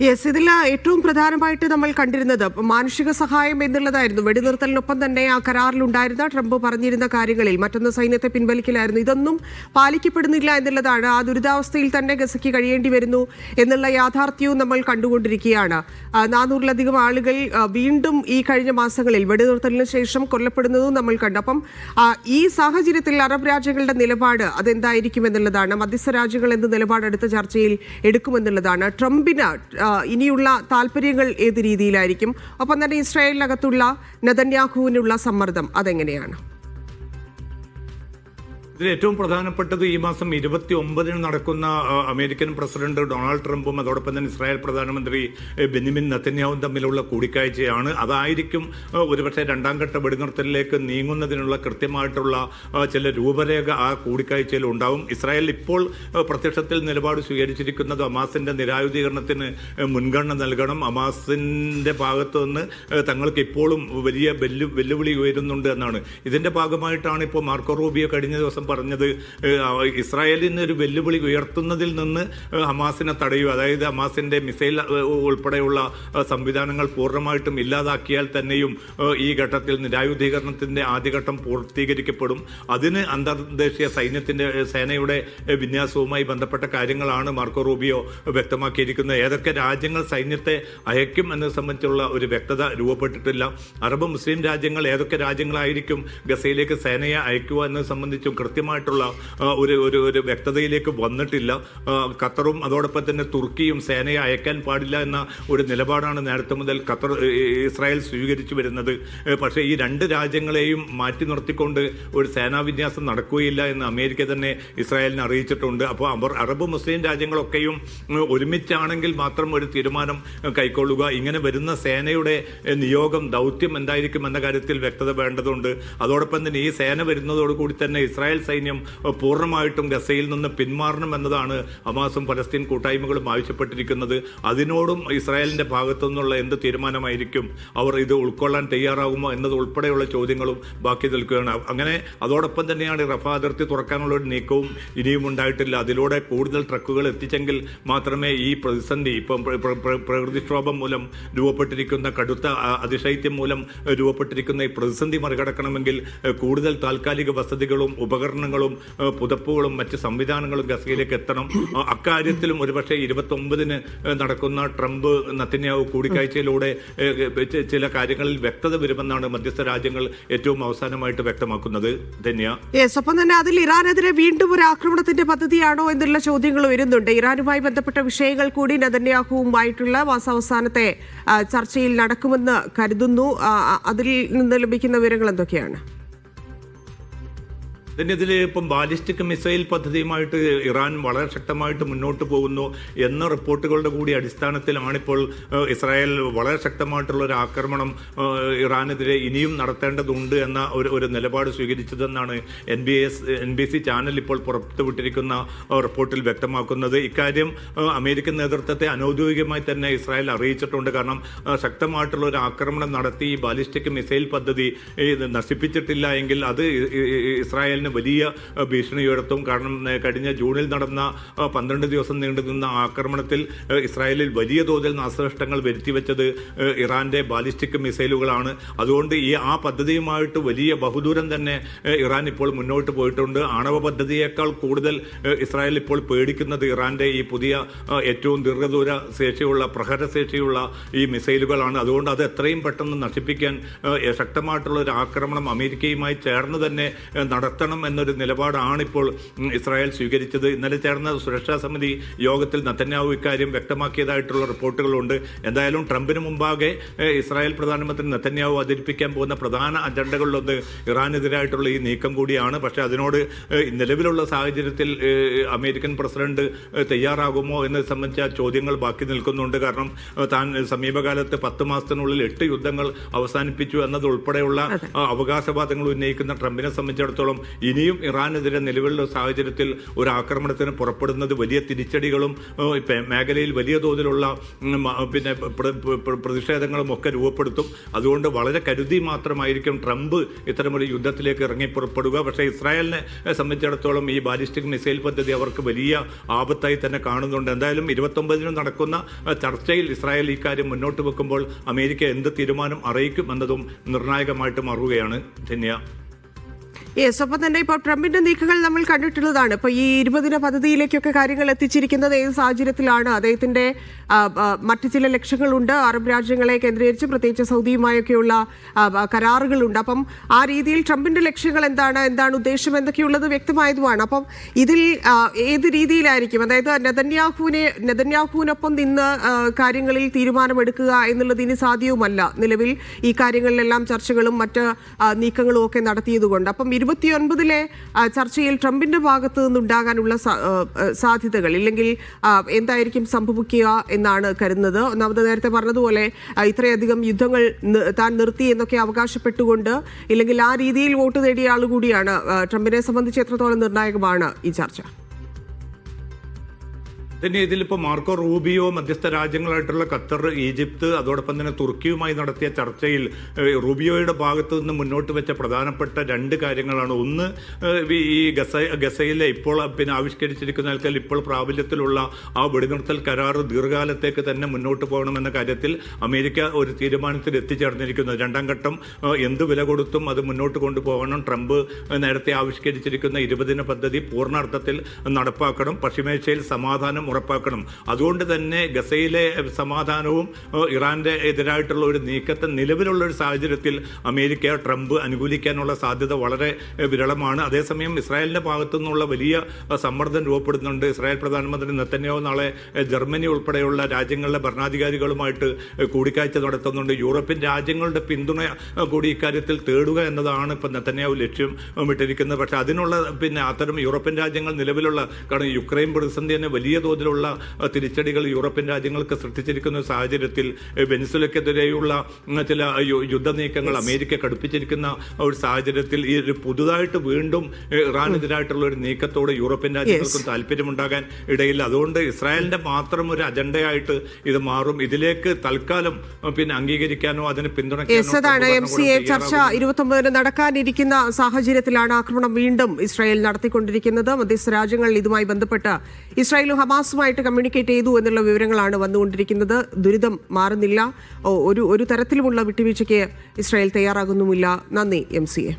Yes, ഇതിൽ ഏറ്റവും പ്രധാനമായിട്ട് നമ്മൾ കണ്ടിരുന്നത് മാനുഷിക സഹായം എന്നുള്ളതായിരുന്നു. വെടിനിർത്തലിനൊപ്പം തന്നെ ആ കരാറിലുണ്ടായിരുന്ന ട്രംപ് പറഞ്ഞിരുന്ന കാര്യങ്ങളിൽ മറ്റൊന്ന് സൈന്യത്തെ പിൻവലിക്കലായിരുന്നു. ഇതൊന്നും പാലിക്കപ്പെടുന്നില്ല എന്നുള്ളതാണ്. ആ ദുരിതാവസ്ഥയിൽ തന്നെ ഗസയ്ക്ക് കഴിയേണ്ടി വരുന്നു എന്നുള്ള യാഥാർത്ഥ്യവും നമ്മൾ കണ്ടുകൊണ്ടിരിക്കുകയാണ്. 400-ലധികം ആളുകൾ വീണ്ടും ഈ കഴിഞ്ഞ മാസങ്ങളിൽ വെടിനിർത്തലിന് ശേഷം കൊല്ലപ്പെടുന്നതും നമ്മൾ കണ്ടു. അപ്പം ഈ സാഹചര്യത്തിൽ അറബ് രാജ്യങ്ങളുടെ നിലപാട് അതെന്തായിരിക്കും എന്നുള്ളതാണ്. മധ്യസ്ഥ രാജ്യങ്ങൾ എന്ത് നിലപാട് അടുത്ത ചർച്ചയിൽ എടുക്കുമെന്നുള്ളതാണ്. ട്രംപിന് ഇനിയുള്ള താല്പര്യങ്ങൾ ഏത് രീതിയിലായിരിക്കും? ഒപ്പം തന്നെ ഇസ്രായേലിനകത്തുള്ള നെതന്യാഹുവിനുള്ള സമ്മർദ്ദം അതെങ്ങനെയാണ്? ഇതിൽ ഏറ്റവും പ്രധാനപ്പെട്ടത് ഈ മാസം 29-ന് നടക്കുന്ന അമേരിക്കൻ പ്രസിഡന്റ് ഡൊണാൾഡ് ട്രംപും അതോടൊപ്പം തന്നെ ഇസ്രായേൽ പ്രധാനമന്ത്രി ബെന്യാമിൻ നെതന്യാഹുവും തമ്മിലുള്ള കൂടിക്കാഴ്ചയാണ്. അതായിരിക്കും ഒരുപക്ഷെ രണ്ടാം ഘട്ട വെടിനിർത്തലിലേക്ക് നീങ്ങുന്നതിനുള്ള കൃത്യമായിട്ടുള്ള ചില രൂപരേഖ ആ കൂടിക്കാഴ്ചയിൽ ഉണ്ടാവും. ഇസ്രായേൽ ഇപ്പോൾ പ്രത്യക്ഷത്തിൽ നിലപാട് സ്വീകരിച്ചിരിക്കുന്നത് ഹമാസിന്റെ നിരായുധീകരണത്തിന് മുൻഗണന നൽകണം, ഹമാസിന്റെ ഭാഗത്തു നിന്ന് തങ്ങൾക്ക് ഇപ്പോഴും വലിയ വെല്ലുവിളി ഉയരുന്നുണ്ട് എന്നാണ്. ഇതിന്റെ ഭാഗമായിട്ടാണ് ഇപ്പോൾ മാർക്കോ റൂബിയോ കഴിഞ്ഞ ദിവസം പറഞ്ഞത് ഇസ്രായേലിന് ഒരു വെല്ലുവിളി ഉയർത്തുന്നതിൽ നിന്ന് ഹമാസിനെ തടയുക, അതായത് ഹമാസിന്റെ മിസൈൽ ഉൾപ്പെടെയുള്ള സംവിധാനങ്ങൾ പൂർണ്ണമായിട്ടും ഇല്ലാതാക്കിയാൽ തന്നെയും ഈ ഘട്ടത്തിൽ നിരായുധീകരണത്തിന്റെ ആദ്യഘട്ടം പൂർത്തീകരിക്കപ്പെടും. അതിന് അന്തർദേശീയ സേനയുടെ വിന്യാസവുമായി ബന്ധപ്പെട്ട കാര്യങ്ങളാണ് മാർക്കോ റൂബിയോ വ്യക്തമാക്കിയിരിക്കുന്നത്. ഏതൊക്കെ രാജ്യങ്ങൾ സൈന്യത്തെ അയക്കും എന്നത് സംബന്ധിച്ചുള്ള ഒരു വ്യക്തത രൂപപ്പെട്ടിട്ടില്ല. അറബ് മുസ്ലിം രാജ്യങ്ങൾ ഏതൊക്കെ രാജ്യങ്ങളായിരിക്കും ഗസയിലേക്ക് സേനയെ അയക്കുക എന്നത് സംബന്ധിച്ചും കൃത്യമായിട്ടുള്ള ഒരു വ്യക്തതയിലേക്ക് വന്നിട്ടില്ല. ഖത്തറും അതോടൊപ്പം തന്നെ തുർക്കിയും സേനയെ അയക്കാൻ പാടില്ല എന്ന ഒരു നിലപാടാണ് നേരത്തെ മുതൽ ഇസ്രായേൽ സ്വീകരിച്ചു വരുന്നത്. പക്ഷേ ഈ രണ്ട് രാജ്യങ്ങളെയും മാറ്റി നിർത്തിക്കൊണ്ട് ഒരു സേനാവിന്യാസം നടക്കുകയില്ല എന്ന് അമേരിക്ക തന്നെ ഇസ്രായേലിനെ അറിയിച്ചിട്ടുണ്ട്. അപ്പോൾ അറബ് മുസ്ലിം രാജ്യങ്ങളൊക്കെയും ഒരുമിച്ചാണെങ്കിൽ മാത്രം ഒരു തീരുമാനം കൈക്കൊള്ളുക. ഇങ്ങനെ വരുന്ന സേനയുടെ നിയോഗം ദൗത്യം എന്തായിരിക്കും എന്ന കാര്യത്തിൽ വ്യക്തത വേണ്ടതുണ്ട്. അതോടൊപ്പം തന്നെ ഈ സേന വരുന്നതോടുകൂടി തന്നെ ഇസ്രായേൽ സൈന്യം പൂർണ്ണമായിട്ടും ഗസയിൽ നിന്ന് പിന്മാറണം എന്നതാണ് ഹമാസും പലസ്തീൻ കൂട്ടായ്മകളും ആവശ്യപ്പെട്ടിരിക്കുന്നത്. അതിനോടും ഇസ്രായേലിന്റെ ഭാഗത്തു നിന്നുള്ള എന്ത് തീരുമാനമായിരിക്കും, അവർ ഇത് ഉൾക്കൊള്ളാൻ തയ്യാറാകുമോ എന്നത് ഉൾപ്പെടെയുള്ള ചോദ്യങ്ങളും ബാക്കി നിൽക്കുകയാണ്. അങ്ങനെ അതോടൊപ്പം തന്നെയാണ് റഫ അതിർത്തി തുറക്കാനുള്ള ഒരു നീക്കവും ഇനിയും ഉണ്ടായിട്ടില്ല. അതിലൂടെ കൂടുതൽ ട്രക്കുകൾ എത്തിച്ചെങ്കിൽ മാത്രമേ ഈ പ്രതിസന്ധി, ഇപ്പം പ്രകൃതിക്ഷോഭം മൂലം രൂപപ്പെട്ടിരിക്കുന്ന കടുത്ത അതിശൈത്യം മൂലം രൂപപ്പെട്ടിരിക്കുന്ന ഈ പ്രതിസന്ധി മറികടക്കണമെങ്കിൽ കൂടുതൽ താൽക്കാലിക വസതികളും ഉപകരണങ്ങളും പുതപ്പുകളും മറ്റ് സംവിധാനങ്ങളും ഗസയിലേക്ക് എത്തണം. അക്കാര്യത്തിലും ഒരുപക്ഷെ 29-ന് നടക്കുന്ന ട്രംപ് നെതന്യാഹു കൂടിക്കാഴ്ചയിലൂടെ ചില കാര്യങ്ങളിൽ വ്യക്തത വരുമെന്നാണ് മധ്യസ്ഥ രാജ്യങ്ങൾ ഏറ്റവും അവസാനമായിട്ട് വ്യക്തമാക്കുന്നത്. ഒപ്പം തന്നെ അതിൽ ഇറാനെതിരെ വീണ്ടും ഒരു ആക്രമണത്തിന്റെ പദ്ധതിയാണോ എന്നുള്ള ചോദ്യങ്ങൾ വരുന്നുണ്ട്. ഇറാനുമായി ബന്ധപ്പെട്ട വിഷയങ്ങൾ കൂടി നെതന്യാഹുവുമായിട്ടുള്ള മാസാവസാനത്തെ ചർച്ചയിൽ നടക്കുമെന്ന് കരുതുന്നു. അതിൽ നിന്ന് ലഭിക്കുന്ന വിവരങ്ങൾ എന്തൊക്കെയാണ്? ഇതിൽ ഇപ്പം ബാലിസ്റ്റിക് മിസൈൽ പദ്ധതിയുമായിട്ട് ഇറാൻ വളരെ ശക്തമായിട്ട് മുന്നോട്ട് പോകുന്നു എന്ന റിപ്പോർട്ടുകളുടെ കൂടി അടിസ്ഥാനത്തിലാണിപ്പോൾ ഇസ്രായേൽ വളരെ ശക്തമായിട്ടുള്ള ഒരു ആക്രമണം ഇറാനെതിരെ ഇനിയും നടത്തേണ്ടതുണ്ട് എന്ന ഒരു നിലപാട് സ്വീകരിച്ചതെന്നാണ് NBC ചാനൽ ഇപ്പോൾ പുറത്തുവിട്ടിരിക്കുന്ന റിപ്പോർട്ടിൽ വ്യക്തമാക്കുന്നത്. ഇക്കാര്യം അമേരിക്കൻ നേതൃത്വത്തെ അനൗദ്യോഗികമായി തന്നെ ഇസ്രായേൽ അറിയിച്ചിട്ടുണ്ട്. കാരണം ശക്തമായിട്ടുള്ള ഒരു ആക്രമണം നടത്തി ഈ ബാലിസ്റ്റിക് മിസൈൽ പദ്ധതി നശിപ്പിച്ചിട്ടില്ല എങ്കിൽ അത് ഇസ്രായേലിന് വലിയ ഭീഷണി ഉയർത്തും. കാരണം കഴിഞ്ഞ ജൂണിൽ നടന്ന 12 ദിവസം നീണ്ടുനിന്ന ആക്രമണത്തിൽ ഇസ്രായേലിൽ വലിയ തോതിൽ നാശനഷ്ടങ്ങൾ വരുത്തിവെച്ചത് ഇറാന്റെ ബാലിസ്റ്റിക് മിസൈലുകളാണ്. അതുകൊണ്ട് ആ പദ്ധതിയുമായിട്ട് വലിയ ബഹുദൂരം തന്നെ ഇറാൻ ഇപ്പോൾ മുന്നോട്ട് പോയിട്ടുണ്ട്. ആണവ പദ്ധതിയേക്കാൾ കൂടുതൽ ഇസ്രായേൽ ഇപ്പോൾ പേടിക്കുന്നത് ഇറാന്റെ ഈ പുതിയ ഏറ്റവും ദീർഘദൂര ശേഷിയുള്ള പ്രഹരശേഷിയുള്ള ഈ മിസൈലുകളാണ്. അതുകൊണ്ട് അത് എത്രയും പെട്ടെന്ന് നശിപ്പിക്കാൻ ശക്തമായിട്ടുള്ള ഒരു ആക്രമണം അമേരിക്കയുമായി ചേർന്ന് തന്നെ നടത്തണം എന്നൊരു നിലപാടാണ് ഇപ്പോൾ ഇസ്രായേൽ സ്വീകരിച്ചത്. ഇന്നലെ ചേർന്ന സുരക്ഷാ സമിതി യോഗത്തിൽ നെതന്യാഹു ഇക്കാര്യം വ്യക്തമാക്കിയതായിട്ടുള്ള റിപ്പോർട്ടുകളുണ്ട്. എന്തായാലും ട്രംപിന് മുമ്പാകെ ഇസ്രായേൽ പ്രധാനമന്ത്രി നെതന്യാഹു അവതരിപ്പിക്കാൻ പോകുന്ന പ്രധാന അജണ്ടകളിലൊന്ന് ഇറാനെതിരായിട്ടുള്ള ഈ നീക്കം കൂടിയാണ്. പക്ഷേ അതിനോട് നിലവിലുള്ള സാഹചര്യത്തിൽ അമേരിക്കൻ പ്രസിഡന്റ് തയ്യാറാകുമോ എന്നത് സംബന്ധിച്ച ചോദ്യങ്ങൾ ബാക്കി നിൽക്കുന്നുണ്ട്. കാരണം താൻ സമീപകാലത്ത് 10 മാസത്തിനുള്ളിൽ 8 യുദ്ധങ്ങൾ അവസാനിപ്പിച്ചു എന്നതുൾപ്പെടെയുള്ള അവകാശവാദങ്ങൾ ഉന്നയിക്കുന്ന ട്രംപിനെ സംബന്ധിച്ചിടത്തോളം ഇനിയും ഇറാനെതിരെ നിലവിലുള്ള സാഹചര്യത്തിൽ ഒരു ആക്രമണത്തിന് പുറപ്പെടുന്നത് വലിയ തിരിച്ചടികളും മേഖലയിൽ വലിയ തോതിലുള്ള പിന്നെ പ്രതിഷേധങ്ങളും ഒക്കെ രൂപപ്പെടുത്തും. അതുകൊണ്ട് വളരെ കരുതി മാത്രമായിരിക്കും ട്രംപ് ഇത്തരമൊരു യുദ്ധത്തിലേക്ക് ഇറങ്ങി പുറപ്പെടുക. പക്ഷേ ഇസ്രായേലിനെ സംബന്ധിച്ചിടത്തോളം ഈ ബാലിസ്റ്റിക് മിസൈൽ പദ്ധതി അവർക്ക് വലിയ ആപത്തായി തന്നെ കാണുന്നുണ്ട്. എന്തായാലും 29 നടക്കുന്ന ചർച്ചയിൽ ഇസ്രായേൽ ഈ കാര്യം മുന്നോട്ട് വെക്കുമ്പോൾ അമേരിക്ക എന്ത് തീരുമാനം അറിയിക്കും എന്നതും നിർണായകമായിട്ട് മാറുകയാണ്. ധന്യ. യെസ്, ഒപ്പം തന്നെ ഇപ്പോൾ ട്രംപിന്റെ നീക്കങ്ങൾ നമ്മൾ കണ്ടിട്ടുള്ളതാണ്. ഇപ്പോൾ ഈ 20 പദ്ധതിയിലേക്കൊക്കെ കാര്യങ്ങൾ എത്തിച്ചിരിക്കുന്നത് ഏത് സാഹചര്യത്തിലാണ്? അദ്ദേഹത്തിന്റെ മറ്റു ചില ലക്ഷ്യങ്ങളുണ്ട്, അറബ് രാജ്യങ്ങളെ കേന്ദ്രീകരിച്ച് പ്രത്യേകിച്ച് സൗദിയുമായൊക്കെയുള്ള കരാറുകളുണ്ട്. അപ്പം ആ രീതിയിൽ ട്രംപിന്റെ ലക്ഷ്യങ്ങൾ എന്താണ് ഉദ്ദേശം എന്തൊക്കെയുള്ളത് വ്യക്തമായതുമാണ്. അപ്പം ഇതിൽ ഏത് രീതിയിലായിരിക്കും, അതായത് നെതന്യാഹുവിനൊപ്പം നിന്ന് കാര്യങ്ങളിൽ തീരുമാനമെടുക്കുക എന്നുള്ളത് ഇനി സാധ്യവുമല്ല. നിലവിൽ ഈ കാര്യങ്ങളിലെല്ലാം ചർച്ചകളും മറ്റ് നീക്കങ്ങളും ഒക്കെ നടത്തിയതുകൊണ്ട്. അപ്പം 29 ചർച്ചയിൽ ട്രംപിന്റെ ഭാഗത്തു നിന്നുണ്ടാകാനുള്ള സാധ്യതകൾ ഇല്ലെങ്കിൽ എന്തായിരിക്കും സംഭവിക്കുക എന്നാണ് കരുതുന്നത്. ഒന്നാമത് നേരത്തെ പറഞ്ഞതുപോലെ ഇത്രയധികം യുദ്ധങ്ങൾ താൻ നിർത്തി എന്നൊക്കെ അവകാശപ്പെട്ടുകൊണ്ട് ഇല്ലെങ്കിൽ ആ രീതിയിൽ വോട്ട് നേടിയ ആളുകൂടിയാണ്. ട്രംപിനെ സംബന്ധിച്ച് എത്രത്തോളം നിർണായകമാണ് ഈ ചർച്ച? തന്നെ ഇതിലിപ്പോൾ മാർക്കോ റൂബിയോ, മധ്യസ്ഥ രാജ്യങ്ങളായിട്ടുള്ള ഖത്തർ, ഈജിപ്ത്, അതോടൊപ്പം തന്നെ തുർക്കിയുമായി നടത്തിയ ചർച്ചയിൽ റൂബിയോയുടെ ഭാഗത്തു നിന്ന് മുന്നോട്ട് വെച്ച പ്രധാനപ്പെട്ട 2 കാര്യങ്ങളാണ്. ഒന്ന്, ഈ ഗസയിലെ ഇപ്പോൾ പിന്നെ ആവിഷ്കരിച്ചിരിക്കുന്ന ഇപ്പോൾ പ്രാബല്യത്തിലുള്ള ആ വെടിനിർത്തൽ കരാർ ദീർഘകാലത്തേക്ക് തന്നെ മുന്നോട്ട് പോകണമെന്ന കാര്യത്തിൽ അമേരിക്ക ഒരു തീരുമാനത്തിൽ എത്തിച്ചേർന്നിരിക്കുന്നത്. 2ാം ഘട്ടം എന്ത് വില കൊടുത്തും അത് മുന്നോട്ട് കൊണ്ടുപോകണം. ട്രംപ് നേരത്തെ ആവിഷ്കരിച്ചിരിക്കുന്ന 20 പദ്ധതി പൂർണ്ണാർത്ഥത്തിൽ നടപ്പാക്കണം. പശ്ചിമേഷ്യയിൽ സമാധാനം ഉറപ്പാക്കണം. അതുകൊണ്ട് തന്നെ ഗസയിലെ സമാധാനവും ഇറാന്റെ എതിരായിട്ടുള്ള ഒരു നീക്കത്തെ നിലവിലുള്ള ഒരു സാഹചര്യത്തിൽ അമേരിക്ക ട്രംപ് അനുകൂലിക്കാനുള്ള സാധ്യത വളരെ വിരളമാണ്. അതേസമയം ഇസ്രായേലിന്റെ ഭാഗത്തു നിന്നുള്ള വലിയ സമ്മർദ്ദം രൂപപ്പെടുന്നുണ്ട്. ഇസ്രായേൽ പ്രധാനമന്ത്രി നെതന്യാഹു നാളെ ജർമ്മനി ഉൾപ്പെടെയുള്ള രാജ്യങ്ങളിലെ ഭരണാധികാരികളുമായിട്ട് കൂടിക്കാഴ്ച നടത്തുന്നുണ്ട്. യൂറോപ്യൻ രാജ്യങ്ങളുടെ പിന്തുണ കൂടി ഇക്കാര്യത്തിൽ തേടുക എന്നതാണ് ഇപ്പം നെതന്യാഹു ലക്ഷ്യം വിട്ടിരിക്കുന്നത്. പക്ഷേ അതിനുള്ള അത്തരം യൂറോപ്യൻ രാജ്യങ്ങൾ നിലവിലുള്ള, കാരണം യുക്രൈൻ പ്രതിസന്ധി തന്നെ വലിയ തോതിലുള്ള തിരിച്ചടികൾ യൂറോപ്യൻ രാജ്യങ്ങൾക്ക് സൃഷ്ടിച്ചിരിക്കുന്ന സാഹചര്യത്തിൽ വെനിസ്വലക്കെതിരെയുള്ള ചില യുദ്ധനീക്കങ്ങൾ അമേരിക്ക കടുപ്പിച്ചിരിക്കുന്ന ഒരു സാഹചര്യത്തിൽ ഈ ഒരു പുതുതായിട്ട് വീണ്ടും ഇറാനെതിരായിട്ടുള്ള ഒരു നീക്കത്തോട് യൂറോപ്യൻ രാജ്യങ്ങൾക്കും താല്പര്യമുണ്ടാകാൻ ഇടയില്ല. അതുകൊണ്ട് ഇസ്രായേലിന്റെ മാത്രം ഒരു അജണ്ടയായിട്ട് ഇത് മാറും. ഇതിലേക്ക് തൽക്കാലം അംഗീകരിക്കാനോ അതിന് പിന്തുണയ്ക്കാനോ ചർച്ച 29 നടക്കാനിരിക്കുന്ന സാഹചര്യത്തിലാണ് ആക്രമണം വീണ്ടും ഇസ്രായേൽ നടത്തിക്കൊണ്ടിരിക്കുന്നത്. മധ്യസ്ഥ രാജ്യങ്ങൾ ഇതുമായി ബന്ധപ്പെട്ട് ഇസ്രായേലും ഹമാസുമായിട്ട് കമ്മ്യൂണിക്കേറ്റ് ചെയ്തു എന്നുള്ള വിവരങ്ങളാണ് വന്നുകൊണ്ടിരിക്കുന്നത്. ദുരിതം മാറുന്നില്ല. ഒരു തരത്തിലുമുള്ള വിട്ടുവീഴ്ചയ്ക്ക് ഇസ്രായേൽ തയ്യാറാകുന്നുമില്ല. നന്ദി MCA.